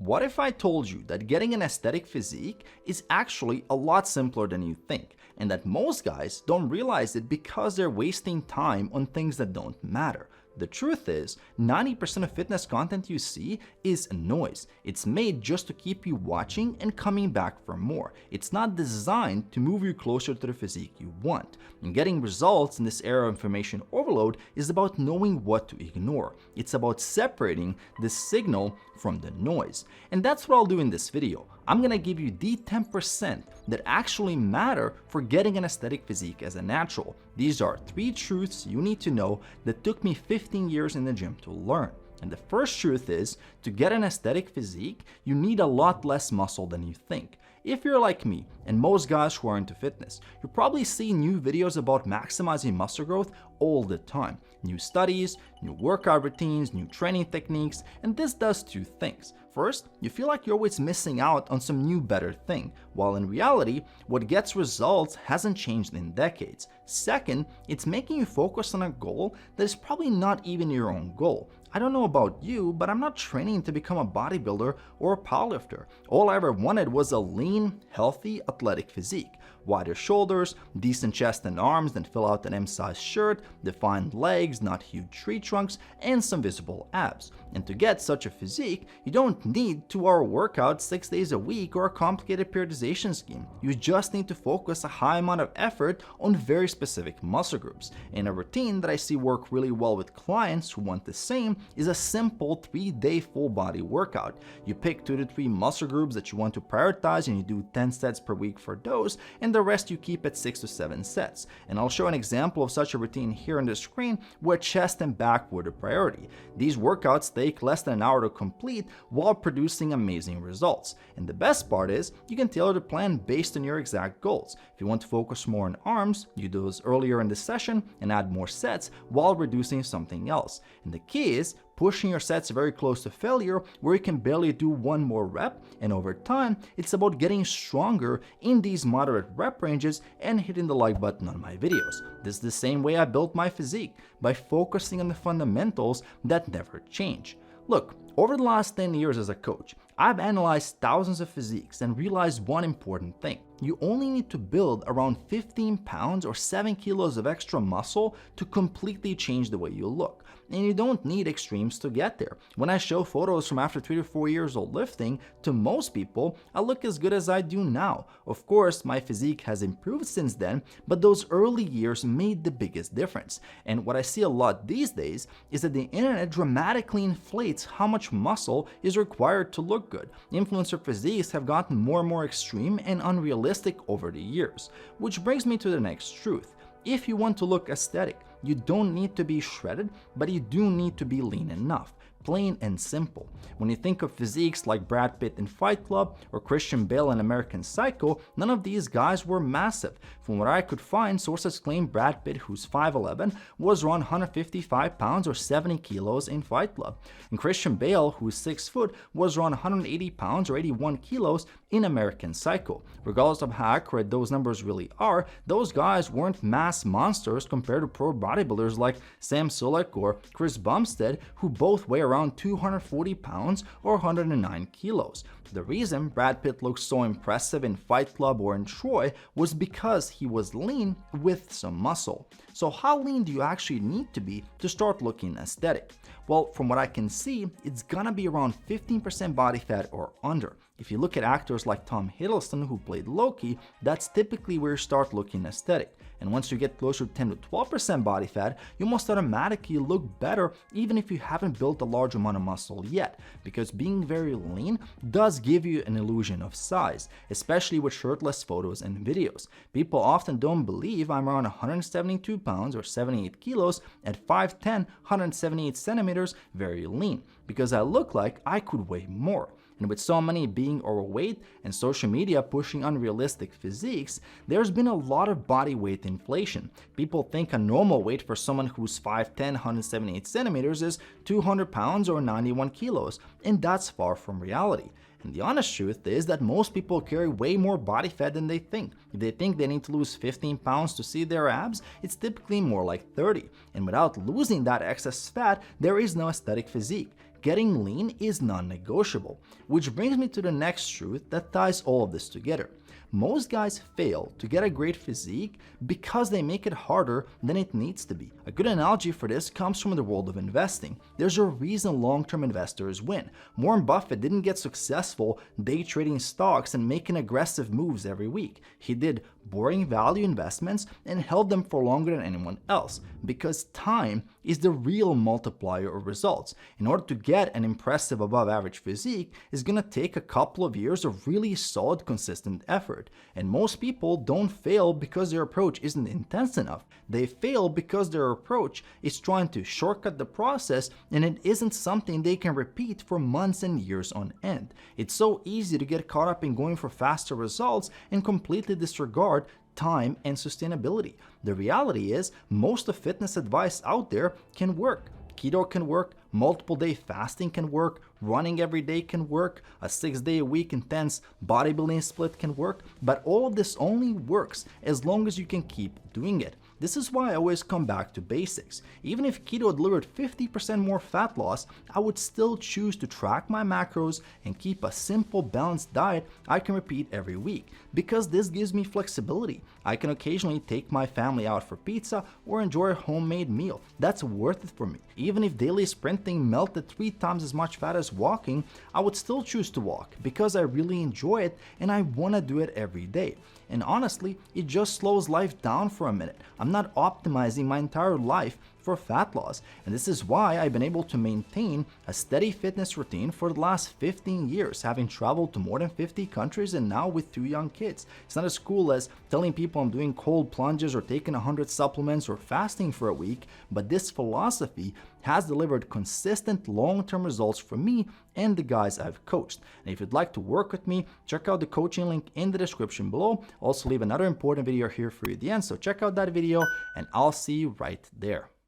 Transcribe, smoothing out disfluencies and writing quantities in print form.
What if I told you that getting an aesthetic physique is actually a lot simpler than you think, and that most guys don't realize it because they're wasting time on things that don't matter? The truth is, 90% of fitness content you see is noise. It's made just to keep you watching and coming back for more. It's not designed to move you closer to the physique you want. And getting results in this era of information overload is about knowing what to ignore. It's about separating the signal from the noise. And that's what I'll do in this video. I'm gonna give you the 10% that actually matter for getting an aesthetic physique as a natural. These are 3 truths you need to know that took me 15 years in the gym to learn. And the first truth is, to get an aesthetic physique, you need a lot less muscle than you think. If you're like me, and most guys who are into fitness, you probably see new videos about maximizing muscle growth all the time. New studies, new workout routines, new training techniques, and this does 2 things. First, you feel like you're always missing out on some new better thing, while in reality, what gets results hasn't changed in decades. Second, it's making you focus on a goal that is probably not even your own goal. I don't know about you, but I'm not training to become a bodybuilder or a powerlifter. All I ever wanted was a lean, healthy, athletic physique. Wider shoulders, decent chest and arms that fill out an M-size shirt, defined legs, not huge tree trunks, and some visible abs. And to get such a physique, you don't need 2-hour workouts 6 days a week or a complicated periodization scheme. You just need to focus a high amount of effort on very specific muscle groups. And a routine that I see work really well with clients who want the same is a simple 3-day full body workout. You pick 2 to 3 muscle groups that you want to prioritize and you do 10 sets per week for those, and the rest you keep at 6 to 7 sets. And I'll show an example of such a routine here on the screen where chest and back were the priority. These workouts take less than an hour to complete while producing amazing results. And the best part is, you can tailor the plan based on your exact goals. If you want to focus more on arms, you do those earlier in the session and add more sets while reducing something else. And the key is pushing your sets very close to failure where you can barely do 1 more rep, and over time, it's about getting stronger in these moderate rep ranges and hitting the like button on my videos. This is the same way I built my physique, by focusing on the fundamentals that never change. Look, over the last 10 years as a coach, I've analyzed thousands of physiques and realized one important thing. You only need to build around 15 pounds or 7 kilos of extra muscle to completely change the way you look. And you don't need extremes to get there. When I show photos from after 3 to 4 years of lifting, to most people, I look as good as I do now. Of course, my physique has improved since then, but those early years made the biggest difference. And what I see a lot these days is that the internet dramatically inflates how much muscle is required to look good. Influencer physiques have gotten more and more extreme and unrealistic over the years. Which brings me to the next truth. If you want to look aesthetic, you don't need to be shredded, but you do need to be lean enough. Plain and simple. When you think of physiques like Brad Pitt in Fight Club or Christian Bale in American Psycho, none of these guys were massive. From what I could find, sources claim Brad Pitt, who's 5'11", was around 155 pounds or 70 kilos in Fight Club. And Christian Bale, who's 6 foot, was around 180 pounds or 81 kilos in American Psycho. Regardless of how accurate those numbers really are, those guys weren't mass monsters compared to pro bodybuilders like Sam Sulek or Chris Bumstead, who both weigh around 240 pounds or 109 kilos. The reason Brad Pitt looks so impressive in Fight Club or in Troy was because he was lean with some muscle. So how lean do you actually need to be to start looking aesthetic? Well, from what I can see, it's gonna be around 15% body fat or under. If you look at actors like Tom Hiddleston, who played Loki, that's typically where you start looking aesthetic. And once you get closer to 10 to 12% body fat, you must automatically look better even if you haven't built a large amount of muscle yet, because being very lean does give you an illusion of size, especially with shirtless photos and videos. People often don't believe I'm around 172 pounds or 78 kilos at 5'10", 178 centimeters, very lean, because I look like I could weigh more. And with so many being overweight and social media pushing unrealistic physiques, there's been a lot of body weight inflation. People think a normal weight for someone who's 5'10", 178 centimeters is 200 pounds or 91 kilos, and that's far from reality. And the honest truth is that most people carry way more body fat than they think. If they think they need to lose 15 pounds to see their abs, it's typically more like 30. And without losing that excess fat, there is no aesthetic physique. getting lean is non-negotiable. Which brings me to the next truth that ties all of this together. Most guys fail to get a great physique because they make it harder than it needs to be. A good analogy for this comes from the world of investing. There's a reason long-term investors win. Warren Buffett didn't get successful day trading stocks and making aggressive moves every week. He did boring value investments and held them for longer than anyone else, because time is the real multiplier of results. In order to get an impressive above average physique, it's going to take a couple of years of really solid, consistent effort. And most people don't fail because their approach isn't intense enough. They fail because their approach is trying to shortcut the process, and it isn't something they can repeat for months and years on end. It's so easy to get caught up in going for faster results and completely disregard time and sustainability. The reality is, most of fitness advice out there can work. Keto can work, multiple day fasting can work, running every day can work, a 6-day-a-week intense bodybuilding split can work, but all of this only works as long as you can keep doing it. This is why I always come back to basics. Even if keto delivered 50% more fat loss, I would still choose to track my macros and keep a simple, balanced diet I can repeat every week, because this gives me flexibility. I can occasionally take my family out for pizza or enjoy a homemade meal. That's worth it for me. Even if daily sprinting melted 3 times as much fat as walking, I would still choose to walk because I really enjoy it and I want to do it every day. And honestly, it just slows life down for a minute. I'm not optimizing my entire life for fat loss, and this is why I've been able to maintain a steady fitness routine for the last 15 years, having traveled to more than 50 countries and now with 2 young kids. It's not as cool as telling people I'm doing cold plunges or taking 100 supplements or fasting for a week, but this philosophy has delivered consistent long-term results for me and the guys I've coached. And if you'd like to work with me, check out the coaching link in the description below. Also leave another important video here for you at the end, so check out that video and I'll see you right there.